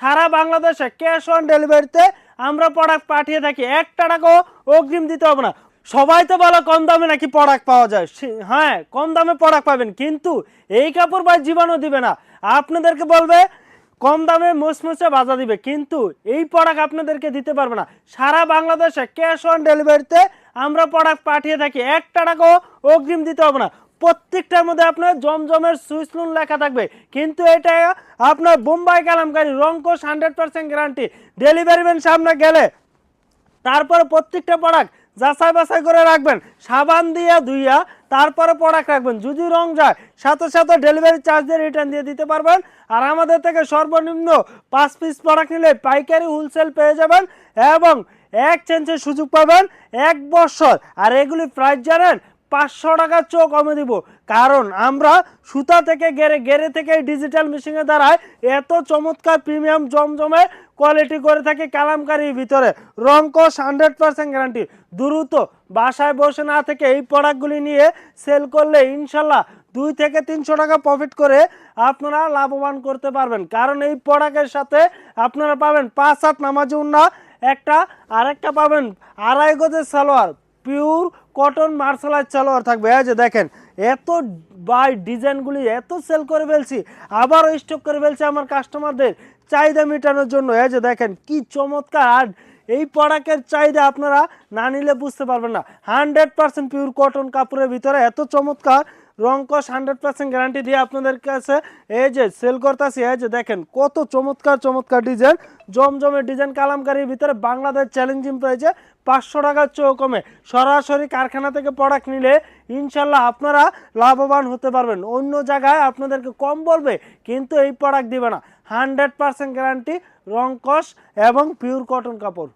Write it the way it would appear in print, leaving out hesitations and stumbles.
সারা বাংলাদেশে cash on ডেলিভারিতে আমরা প্রোডাক্ট পাঠিয়ে থাকি। 1 টাকাও অগ্রিম দিতে হবে না। সবাই তো বলে কম দামে নাকি প্রোডাক্ট পাওয়া যায়। হ্যাঁ, কম দামে প্রোডাক্ট পাবেন, কিন্তু এই কাপড় ভাই জীবাণু দিবে না। আপনাদেরকে বলবে কম দামে মুসমুসে বাজা দিবে, কিন্তু এই প্রোডাক্ট আপনাদেরকে দিতে পারবে না। সারা বাংলাদেশে ক্যাশ অন ডেলিভারিতে আমরা প্রোডাক্ট পাঠিয়ে থাকি। 1 টাকাও অগ্রিম দিতে হবে না। প্রত্যেকটার মধ্যে আপনার জমজমের সুইচ লোন লেখা থাকবে, কিন্তু এটা আপনার বোম্বাই কালামকারী রংকশ 100% গ্যারান্টি। ডেলিভারি ম্যান সামনে গেলে তারপরে প্রত্যেকটা প্রোডাক্ট যাচাই বাছাই করে রাখবেন, সাবান দিয়ে ধুইয়া তারপরে প্রোডাক্ট রাখবেন। যদি রং যায় সাথে সাথে ডেলিভারি চার্জ দিয়ে রিটার্ন দিয়ে দিতে পারবেন। আর আমাদের থেকে সর্বনিম্ন 5 পিস প্রোডাক্ট নিলে পাইকারি হোলসেল পেয়ে যাবেন এবং এক্সচেঞ্জের সুযোগ পাবেন 1 বছর। আর এগুলি প্রাইস জানেন, 500 টাকার চেয়েও কমে দিব, কারণ আমরা সুতা থেকে গেরে থেকে ডিজিটাল মেশিনের দ্বারাই এত চমৎকার প্রিমিয়াম জমজমে কোয়ালিটি করে থাকি কালামকারীর ভিতরে। রংকশ 100% গ্যারান্টি। দ্রুত বাসায় বসে না থেকে এই প্রোডাক্টগুলি নিয়ে সেল করলে ইনশাল্লাহ 2 থেকে 300 টাকা প্রফিট করে আপনারা লাভবান করতে পারবেন। কারণ এই প্রোডাক্টের সাথে আপনারা পাবেন 5 হাত নামাজি উন্না একটা, আরেকটা পাবেন 2.5 গজের salwar, pure cotton mercerise salwar থাকবে। এই যে দেখেন, এত বাই ডিজাইনগুলি এত সেল করে ফেলছি, আবারও স্টক করে ফেলছি আমার কাস্টমারদের চাহিদা মেটানোর জন্য। এই যে দেখেন কি চমৎকার। আর এই প্রোডাক্টের চাহিদা আপনারা না নিলে বুঝতে পারবেন না। 100% পিওর কটন কাপড়ের ভিতরে এত চমৎকার রংকশ 100% গ্যারান্টি দিয়ে আপনাদের কাছে এই যে সেল করতেছি। এই যে দেখেন কত চমৎকার চমৎকার ডিজাইন, জমজমের ডিজাইন কালামকারীর ভিতরে বাংলাদেশ চ্যালেঞ্জিং প্রাইসে 500 টাকার চেয়েও কমে। সরাসরি কারখানা থেকে প্রোডাক্ট নিলে ইনশাল্লাহ আপনারা লাভবান হতে পারবেন। অন্য জায়গায় আপনাদেরকে কম বলবে, কিন্তু এই প্রোডাক্ট দিবে না। 100% গ্যারান্টি, রংকশ এবং পিওর কটন কাপড়।